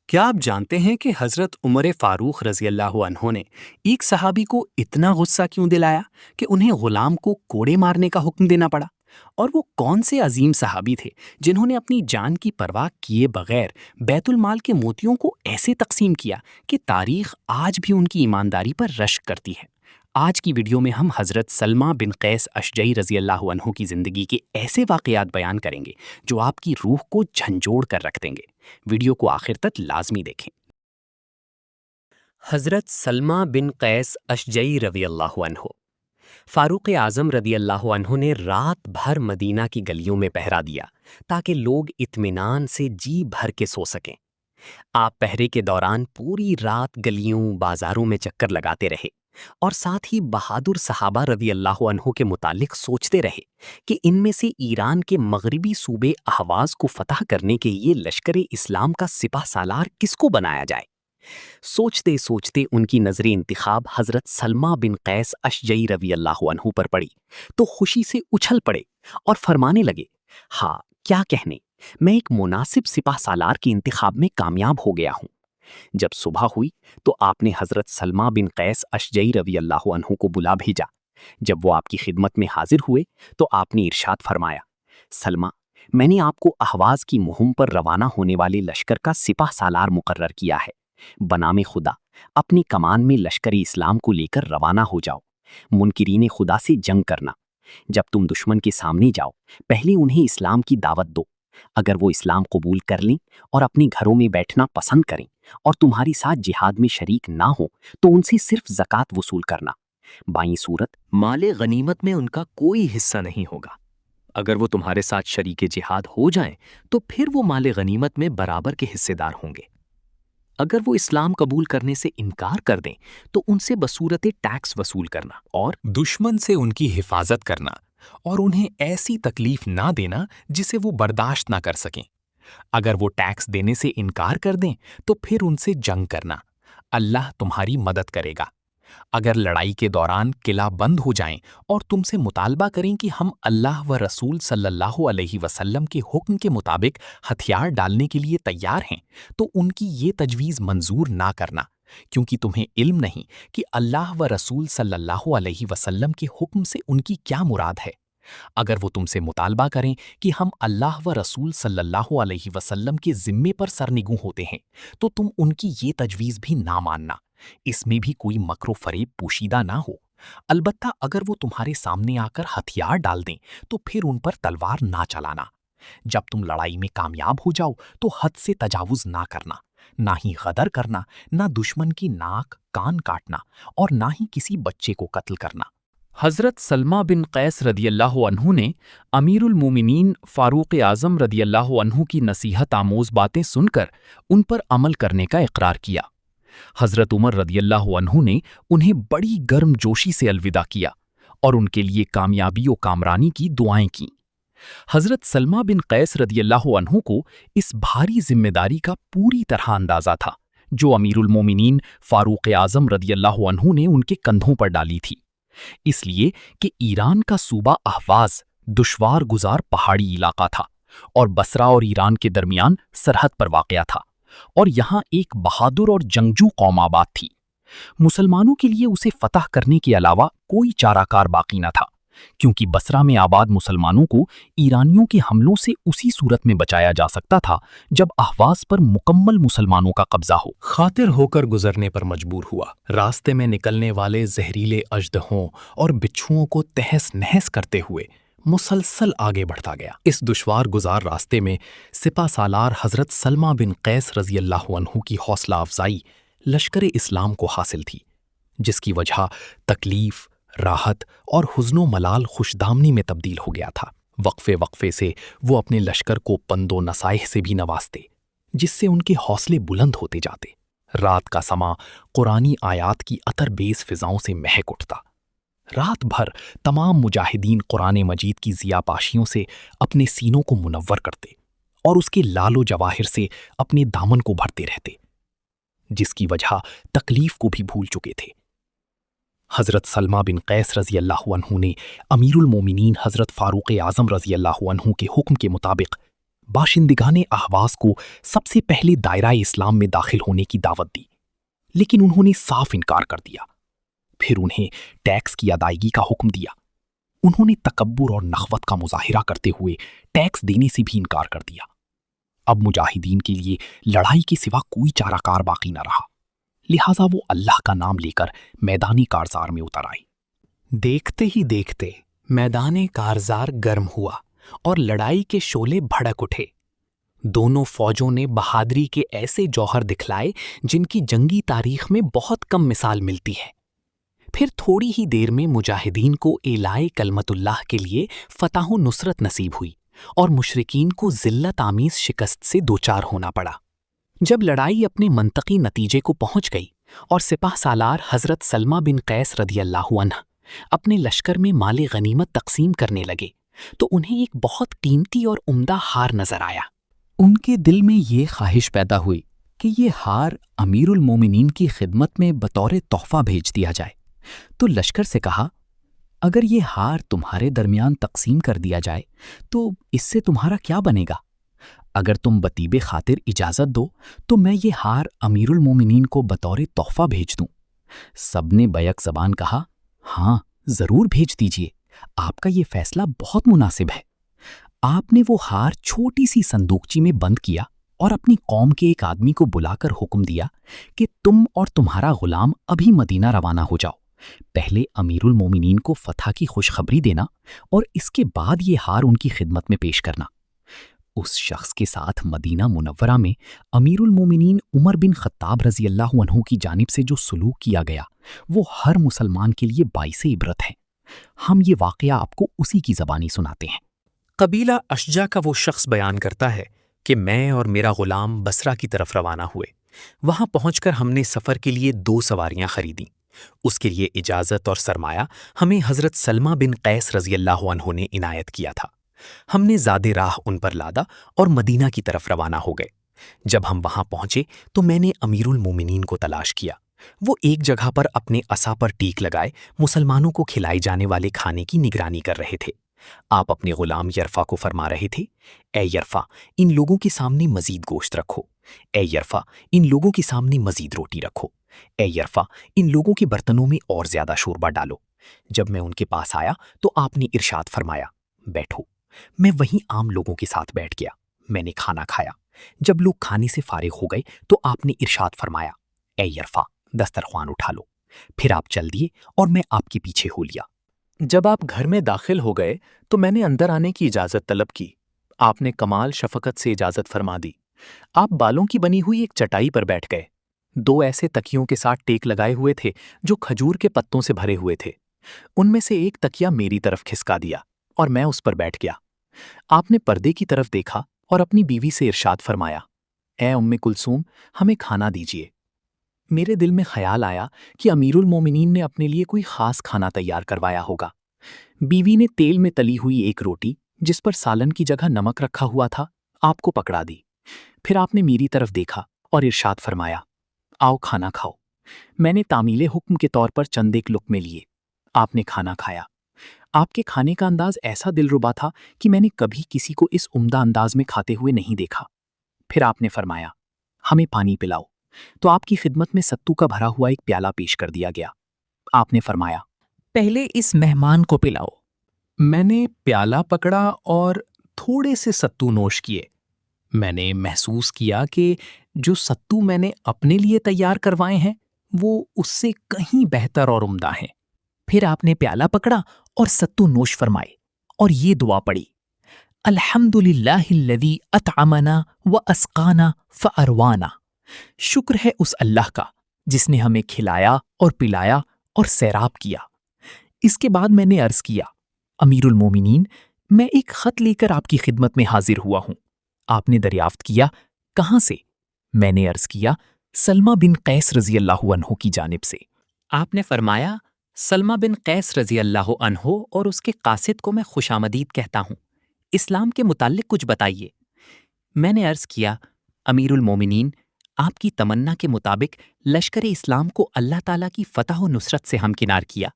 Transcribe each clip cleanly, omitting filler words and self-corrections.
کیا آپ جانتے ہیں کہ حضرت عمر فاروق رضی اللہ عنہ نے ایک صحابی کو اتنا غصہ کیوں دلایا کہ انہیں غلام کو کوڑے مارنے کا حکم دینا پڑا؟ اور وہ کون سے عظیم صحابی تھے جنہوں نے اپنی جان کی پرواہ کیے بغیر بیت المال کے موتیوں کو ایسے تقسیم کیا کہ تاریخ آج بھی ان کی ایمانداری پر رشک کرتی ہے؟ آج کی ویڈیو میں ہم حضرت سلمہ بن قیس اشجعی رضی اللہ عنہ کی زندگی کے ایسے واقعات بیان کریں گے جو آپ کی روح کو جھنجھوڑ کر رکھ دیں گے۔ ویڈیو کو آخر تک لازمی دیکھیں۔ حضرت سلمہ بن قیس اشجعی رضی اللہ عنہ، فاروق اعظم رضی اللہ عنہ نے رات بھر مدینہ کی گلیوں میں پہرا دیا تاکہ لوگ اطمینان سے جی بھر کے سو سکیں۔ آپ پہرے کے دوران پوری رات گلیوں بازاروں میں چکر لگاتے رہے اور ساتھ ہی بہادر صحابہ رضی اللہ عنہ کے متعلق سوچتے رہے کہ ان میں سے ایران کے مغربی صوبے اہواز کو فتح کرنے کے لیے لشکر اسلام کا سپہ سالار کس کو بنایا جائے۔ سوچتے سوچتے ان کی نظر انتخاب حضرت سلمہ بن قیس اشجعی رضی اللہ عنہ پر پڑی تو خوشی سے اچھل پڑے اور فرمانے لگے، ہاں کیا کہنے، میں ایک مناسب سپہ سالار کے انتخاب میں کامیاب ہو گیا ہوں۔ جب صبح ہوئی تو آپ نے حضرت سلمہ بن قیس اشجعی رضی اللہ عنہ کو بلا بھیجا۔ جب وہ آپ کی خدمت میں حاضر ہوئے تو آپ نے ارشاد فرمایا، سلمہ، میں نے آپ کو اہواز کی مہم پر روانہ ہونے والے لشکر کا سپہ سالار مقرر کیا ہے۔ بنام خدا اپنی کمان میں لشکر اسلام کو لے کر روانہ ہو جاؤ۔ منکرین خدا سے جنگ کرنا۔ جب تم دشمن کے سامنے جاؤ پہلے انہیں اسلام کی دعوت دو۔ اگر وہ اسلام قبول کر لیں اور اپنے گھروں میں بیٹھنا پسند کریں اور تمہاری ساتھ جہاد میں شریک نہ ہو تو ان سے صرف زکوٰۃ وصول کرنا۔ بائیں صورت مال غنیمت میں ان کا کوئی حصہ نہیں ہوگا۔ اگر وہ تمہارے ساتھ شریک جہاد ہو جائیں تو پھر وہ مال غنیمت میں برابر کے حصے دار ہوں گے۔ اگر وہ اسلام قبول کرنے سے انکار کر دیں تو ان سے بصورت ٹیکس وصول کرنا اور دشمن سے ان کی حفاظت کرنا اور انہیں ایسی تکلیف نہ دینا جسے وہ برداشت نہ کر سکیں۔ اگر وہ ٹیکس دینے سے انکار کر دیں تو پھر ان سے جنگ کرنا۔ اللہ تمہاری مدد کرے گا۔ اگر لڑائی کے دوران قلعہ بند ہو جائیں اور تم سے مطالبہ کریں کہ ہم اللہ و رسول صلی اللہ علیہ وسلم کے حکم کے مطابق ہتھیار ڈالنے کے لیے تیار ہیں تو ان کی یہ تجویز منظور نہ کرنا، کیونکہ تمہیں علم نہیں کہ اللہ و رسول صلی اللہ علیہ وسلم کے حکم سے ان کی کیا مراد ہے۔ اگر وہ تم سے مطالبہ کریں کہ ہم اللہ و رسول صلی اللہ علیہ وسلم کے ذمے پر سرنگوں ہوتے ہیں تو تم ان کی یہ تجویز بھی نہ ماننا۔ اس میں بھی کوئی مکر و فریب پوشیدہ نہ ہو۔ البتہ اگر وہ تمہارے سامنے آ کر ہتھیار ڈال دیں تو پھر ان پر تلوار نہ چلانا۔ جب تم لڑائی میں کامیاب ہو جاؤ تو حد سے تجاوز نہ کرنا، نہ ہی غدر کرنا، نہ دشمن کی ناک کان کاٹنا اور نہ ہی کسی بچے کو قتل کرنا۔ حضرت سلمہ بن قیس رضی اللہ عنہ نے امیر المومنین فاروق اعظم رضی اللہ عنہ کی نصیحت آموز باتیں سن کر ان پر عمل کرنے کا اقرار کیا۔ حضرت عمر رضی اللہ عنہ نے انہیں بڑی گرم جوشی سے الوداع کیا اور ان کے لیے کامیابی و کامرانی کی دعائیں کیں۔ حضرت سلمہ بن قیس رضی اللہ عنہ کو اس بھاری ذمہ داری کا پوری طرح اندازہ تھا جو امیر المومنین فاروق اعظم رضی اللہ عنہ نے ان کے کندھوں پر ڈالی تھی، اس لیے کہ ایران کا صوبہ اہواز دشوار گزار پہاڑی علاقہ تھا اور بصرہ اور ایران کے درمیان سرحد پر واقع تھا، اور یہاں ایک بہادر اور جنگجو قوم آباد تھی۔ مسلمانوں کے لیے اسے فتح کرنے کے علاوہ کوئی چارہ کار باقی نہ تھا، کیونکہ بصرہ میں آباد مسلمانوں کو ایرانیوں کے حملوں سے اسی صورت میں بچایا جا سکتا تھا جب اہواز پر مکمل مسلمانوں کا قبضہ ہو۔ خاطر ہو کر گزرنے پر مجبور ہوا، راستے میں نکلنے والے زہریلے اژدہوں اور بچھوؤں کو تہس نہس کرتے ہوئے مسلسل آگے بڑھتا گیا۔ اس دشوار گزار راستے میں سپہ سالار حضرت سلمہ بن قیس رضی اللہ عنہ کی حوصلہ افزائی لشکر اسلام کو حاصل تھی، جس کی وجہ تکلیف، راحت اور حزن و ملال خوشدامنی میں تبدیل ہو گیا تھا۔ وقفے وقفے سے وہ اپنے لشکر کو پند و نصائح سے بھی نوازتے، جس سے ان کے حوصلے بلند ہوتے جاتے۔ رات کا سماں قرآنی آیات کی عطر بیز فضاؤں سے مہک اٹھتا۔ رات بھر تمام مجاہدین قرآن مجید کی ضیاء پاشیوں سے اپنے سینوں کو منور کرتے اور اس کے لال و جواہر سے اپنے دامن کو بھرتے رہتے، جس کی وجہ تکلیف کو بھی بھول چکے تھے۔ حضرت سلمہ بن قیس رضی اللہ عنہ نے امیر المومنین حضرت فاروق اعظم رضی اللہ عنہ کے حکم کے مطابق باشندگان اہواز کو سب سے پہلے دائرہ اسلام میں داخل ہونے کی دعوت دی، لیکن انہوں نے صاف انکار کر دیا۔ پھر انہیں ٹیکس کی ادائیگی کا حکم دیا۔ انہوں نے تکبر اور نخوت کا مظاہرہ کرتے ہوئے ٹیکس دینے سے بھی انکار کر دیا۔ اب مجاہدین کے لیے لڑائی کے سوا کوئی چارہ کار باقی نہ رہا، لہٰذا وہ اللہ کا نام لے کر میدانی کارزار میں اتر آئے۔ دیکھتے ہی دیکھتے میدان کارزار گرم ہوا اور لڑائی کے شعلے بھڑک اٹھے۔ دونوں فوجوں نے بہادری کے ایسے جوہر دکھلائے جن کی جنگی تاریخ میں بہت کم مثال ملتی ہے۔ پھر تھوڑی ہی دیر میں مجاہدین کو اعلاء کلمت اللہ کے لیے فتح و نصرت نصیب ہوئی اور مشرکین کو ذلت آمیز شکست سے دوچار ہونا پڑا۔ جب لڑائی اپنے منطقی نتیجے کو پہنچ گئی اور سپہ سالار حضرت سلمہ بن قیس رضی اللہ عنہ اپنے لشکر میں مال غنیمت تقسیم کرنے لگے تو انہیں ایک بہت قیمتی اور عمدہ ہار نظر آیا۔ ان کے دل میں یہ خواہش پیدا ہوئی کہ یہ ہار امیر المومنین کی خدمت میں بطور تحفہ بھیج دیا جائے، تو لشکر سے کہا، اگر یہ ہار تمہارے درمیان تقسیم کر دیا جائے تو اس سے تمہارا کیا بنے گا؟ اگر تم بطیب خاطر اجازت دو تو میں یہ ہار امیر المومنین کو بطور تحفہ بھیج دوں۔ سب نے بیک زبان کہا، ہاں ضرور بھیج دیجیے، آپ کا یہ فیصلہ بہت مناسب ہے۔ آپ نے وہ ہار چھوٹی سی صندوقچی میں بند کیا اور اپنی قوم کے ایک آدمی کو بلا کر حکم دیا کہ تم اور تمہارا غلام ابھی مدینہ روانہ ہو جاؤ، پہلے امیر المومنین کو فتح کی خوشخبری دینا اور اس کے بعد یہ ہار ان کی خدمت میں پیش کرنا۔ اس شخص کے ساتھ مدینہ منورہ میں امیر المومنین عمر بن خطاب رضی اللہ عنہ کی جانب سے جو سلوک کیا گیا وہ ہر مسلمان کے لیے باعث عبرت ہے۔ ہم یہ واقعہ آپ کو اسی کی زبانی سناتے ہیں۔ قبیلہ اشجع کا وہ شخص بیان کرتا ہے کہ میں اور میرا غلام بصرہ کی طرف روانہ ہوئے۔ وہاں پہنچ کر ہم نے سفر کے لیے 2 سواریاں خریدیں۔ اس کے لیے اجازت اور سرمایہ ہمیں حضرت سلمہ بن قیس رضی اللہ عنہ نے عنایت کیا تھا۔ ہم نے زاد راہ ان پر لادا اور مدینہ کی طرف روانہ ہو گئے۔ جب ہم وہاں پہنچے تو میں نے امیر المومنین کو تلاش کیا۔ وہ ایک جگہ پر اپنے عصا پر ٹیک لگائے مسلمانوں کو کھلائے جانے والے کھانے کی نگرانی کر رہے تھے۔ آپ اپنے غلام یرفا کو فرما رہے تھے، اے یرفا، ان لوگوں کے سامنے مزید گوشت رکھو، اے یرفا، ان لوگوں کے سامنے مزید روٹی رکھو، اے یرفا، ان لوگوں کے برتنوں میں اور زیادہ شوربہ ڈالو۔ جب میں ان کے پاس آیا تو آپ نے ارشاد فرمایا، بیٹھو۔ میں وہیں عام لوگوں کے ساتھ بیٹھ گیا۔ میں نے کھانا کھایا۔ جب لوگ کھانے سے فارغ ہو گئے تو آپ نے ارشاد فرمایا، اے یرفا، دسترخوان اٹھا لو۔ پھر آپ چل دیے اور میں آپ کے پیچھے ہو لیا۔ جب آپ گھر میں داخل ہو گئے تو میں نے اندر آنے کی اجازت طلب کی۔ آپ نے کمال شفقت سے اجازت فرما دی۔ آپ بالوں کی بنی ہوئی ایک چٹائی پر بیٹھ گئے۔ 2 ایسے تکیوں کے ساتھ ٹیک لگائے ہوئے تھے جو کھجور کے پتوں سے بھرے ہوئے تھے۔ ان میں سے ایک تکیا میری طرف کھسکا دیا اور میں اس پر بیٹھ گیا۔ آپ نے پردے کی طرف دیکھا اور اپنی بیوی سے ارشاد فرمایا، اے ام کلثوم، ہمیں کھانا دیجیے۔ میرے دل میں خیال آیا کہ امیر المومنین نے اپنے لیے کوئی خاص کھانا تیار کروایا ہوگا۔ بیوی نے تیل میں تلی ہوئی ایک روٹی جس پر سالن کی جگہ نمک رکھا ہوا تھا آپ کو پکڑا دی۔ پھر آپ نے میری طرف دیکھا اور ارشاد فرمایا، آؤ کھانا کھاؤ۔ میں نے تعمیل حکم کے طور پر چند ایک لقمے لیے۔ آپ نے کھانا کھایا۔ آپ کے کھانے کا انداز ایسا دلربا تھا کہ میں نے کبھی کسی کو اس عمدہ انداز میں کھاتے ہوئے نہیں دیکھا۔ پھر آپ نے فرمایا، ہمیں پانی پلاؤ۔ تو آپ کی خدمت میں ستو کا بھرا ہوا ایک پیالہ پیش کر دیا گیا۔ آپ نے فرمایا، پہلے اس مہمان کو پلاؤ۔ میں نے پیالہ پکڑا اور تھوڑے سے ستو نوش کیے۔ میں نے محسوس کیا کہ جو ستو میں نے اپنے لیے تیار کروائے ہیں وہ اس سے کہیں بہتر اور عمدہ ہیں۔ پھر آپ نے پیالہ پکڑا اور ستو نوش فرمائے اور یہ دعا پڑھی، الحمدللہ الذی اطعمنا واسقانا فاروانا۔ شکر ہے اس اللہ کا جس نے ہمیں کھلایا اور پلایا اور سیراب کیا۔ اس کے بعد میں نے عرض کیا، امیر المومنین، میں ایک خط لے کر آپ کی خدمت میں حاضر ہوا ہوں۔ آپ نے دریافت کیا، کہاں سے؟ میں نے عرض کیا، سلمہ بن قیس رضی اللہ عنہ کی جانب سے۔ آپ نے فرمایا، سلمہ بن قیس رضی اللہ عنہ اور اس کے قاصد کو میں خوش آمدید کہتا ہوں۔ اسلام کے متعلق کچھ بتائیے۔ میں نے عرض کیا، امیر المومنین، آپ کی تمنا کے مطابق لشکر اسلام کو اللہ تعالیٰ کی فتح و نصرت سے ہمکنار کیا۔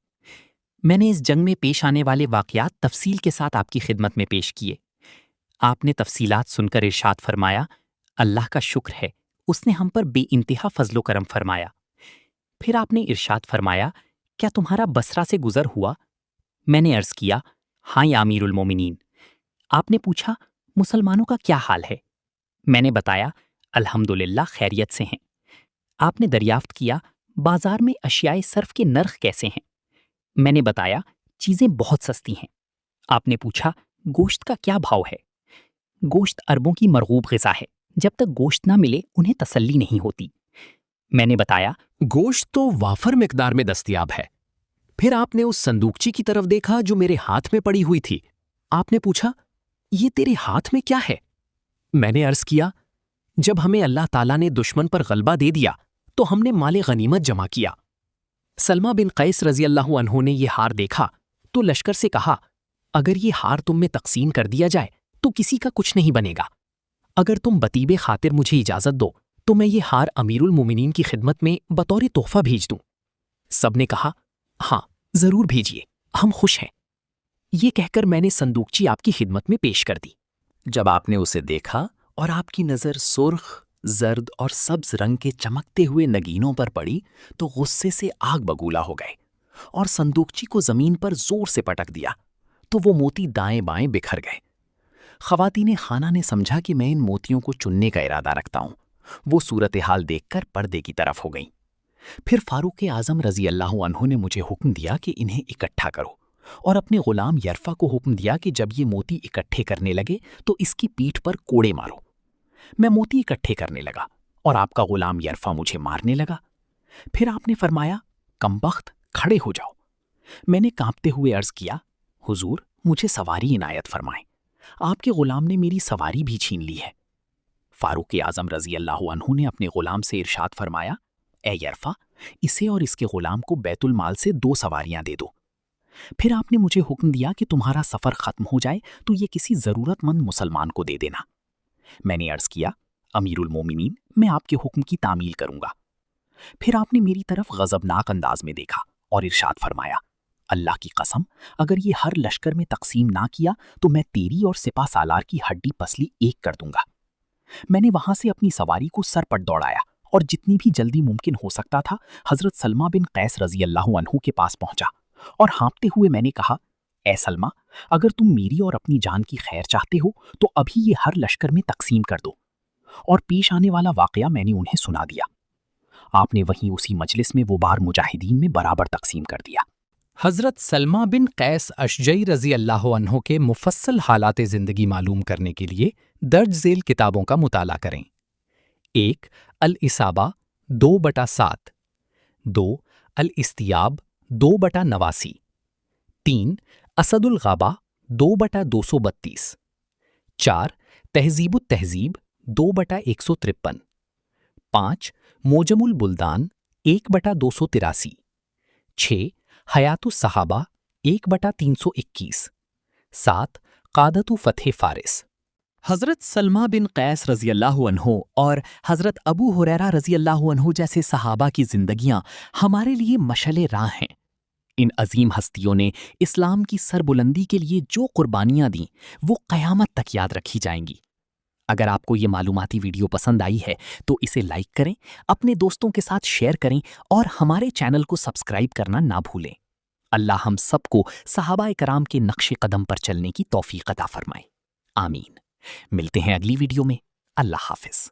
میں نے اس جنگ میں پیش آنے والے واقعات تفصیل کے ساتھ آپ کی خدمت میں پیش کیے۔ آپ نے تفصیلات سن کر ارشاد فرمایا، اللہ کا شکر ہے، اس نے ہم پر بے انتہا فضل و کرم فرمایا۔ پھر آپ نے ارشاد فرمایا، کیا تمہارا بصرہ سے گزر ہوا؟ میں نے عرض کیا، ہاں یا امیر المومنین۔ آپ نے پوچھا، مسلمانوں کا کیا حال ہے؟ میں نے بتایا، الحمدللہ خیریت سے ہیں۔ آپ نے دریافت کیا، بازار میں اشیاء صرف کے نرخ کیسے ہیں؟ میں نے بتایا، چیزیں بہت سستی ہیں۔ آپ نے پوچھا، گوشت کا کیا بھاؤ ہے؟ گوشت عربوں کی مرغوب غذا ہے، جب تک گوشت نہ ملے انہیں تسلی نہیں ہوتی۔ میں نے بتایا، گوشت تو وافر مقدار میں دستیاب ہے۔ پھر آپ نے اس صندوقچی کی طرف دیکھا جو میرے ہاتھ میں پڑی ہوئی تھی۔ آپ نے پوچھا، یہ تیرے ہاتھ میں کیا ہے؟ میں نے عرض کیا، جب ہمیں اللہ تعالیٰ نے دشمن پر غلبہ دے دیا تو ہم نے مال غنیمت جمع کیا۔ سلمہ بن قیس رضی اللہ عنہ نے یہ ہار دیکھا تو لشکر سے کہا، اگر یہ ہار تم میں تقسیم کر دیا جائے تو کسی کا کچھ نہیں بنے گا۔ اگر تم بطیب خاطر مجھے اجازت دو تو میں یہ ہار امیر المومنین کی خدمت میں بطور تحفہ بھیج دوں۔ سب نے کہا، ہاں ضرور بھیجیے، ہم خوش ہیں۔ یہ کہہ کر میں نے صندوقچی آپ کی خدمت میں پیش کر دی۔ جب آپ نے اسے دیکھا اور آپ کی نظر سرخ، زرد اور سبز رنگ کے چمکتے ہوئے نگینوں پر پڑی تو غصے سے آگ بگولا ہو گئے اور صندوقچی کو زمین پر زور سے پٹک دیا تو وہ موتی دائیں بائیں بکھر گئے۔ خواتین خانہ نے سمجھا کہ میں ان موتیوں کو چننے کا ارادہ رکھتا ہوں۔ وہ صورتحال دیکھ کر پردے کی طرف ہو گئیں۔ پھر فاروق اعظم رضی اللہ عنہ نے مجھے حکم دیا کہ انہیں اکٹھا کرو، اور اپنے غلام یرفا کو حکم دیا کہ جب یہ موتی اکٹھے کرنے لگے تو اس کی پیٹھ پر کوڑے مارو۔ میں موتی اکٹھے کرنے لگا اور آپ کا غلام یرفا مجھے مارنے لگا۔ پھر آپ نے فرمایا، کمبخت کھڑے ہو جاؤ۔ میں نے کانپتے ہوئے عرض کیا، حضور مجھے سواری عنایت فرمائیں، آپ کے غلام نے میری سواری بھی چھین لی ہے۔ فاروق اعظم رضی اللہ عنہ نے اپنے غلام سے ارشاد فرمایا، اے یرفا، اسے اور اس کے غلام کو بیت المال سے 2 سواریاں دے دو۔ پھر آپ نے مجھے حکم دیا کہ تمہارا سفر ختم ہو جائے تو یہ کسی ضرورت مند مسلمان کو دے دینا۔ میں نے عرض کیا، امیر المومنین، میں آپ کے حکم کی تعمیل کروں گا۔ پھر آپ نے میری طرف غضبناک انداز میں دیکھا اور ارشاد فرمایا، اللہ کی قسم، اگر یہ ہر لشکر میں تقسیم نہ کیا تو میں تیری اور سپہ سالار کی ہڈی پسلی ایک کر دوں گا۔ میں نے وہاں سے اپنی سواری کو سر پٹ دوڑایا اور جتنی بھی جلدی ممکن ہو سکتا تھا حضرت سلمہ بن قیس رضی اللہ عنہ کے پاس پہنچا اور ہانپتے ہوئے میں نے کہا، اے سلمہ، اگر تم میری اور اپنی جان کی خیر چاہتے ہو تو ابھی یہ ہر لشکر میں تقسیم کر دو۔ اور پیش آنے والا واقعہ میں نے انہیں سنا دیا۔ آپ نے وہیں اسی مجلس میں وہ بار مجاہدین میں برابر تقسیم کر دیا۔ حضرت سلمہ بن قیس اشجعی رضی اللہ عنہ کے مفصل حالات زندگی معلوم کرنے کے لیے درج ذیل کتابوں کا مطالعہ کریں۔ 1. الاصابہ 2/7، 2. الاستیاب 2/89، 3. اسد الغابہ 2/232، 4. تہذیب التہذیب 2/153، 5. موجم البلدان 1/283، 6. حیات الصحابہ 1/321، 7. قادۃ فتح فارس۔ حضرت سلمہ بن قیس رضی اللہ عنہ اور حضرت ابو ہریرہ رضی اللہ عنہ جیسے صحابہ کی زندگیاں ہمارے لیے مشعل راہ ہیں۔ ان عظیم ہستیوں نے اسلام کی سربلندی کے لیے جو قربانیاں دیں وہ قیامت تک یاد رکھی جائیں گی۔ اگر آپ کو یہ معلوماتی ویڈیو پسند آئی ہے تو اسے لائک کریں، اپنے دوستوں کے ساتھ شیئر کریں اور ہمارے چینل کو سبسکرائب کرنا نہ بھولیں۔ اللہ ہم سب کو صحابہ کرام کے نقش قدم پر چلنے کی توفیق عطا فرمائے، آمین۔ ملتے ہیں اگلی ویڈیو میں۔ اللہ حافظ۔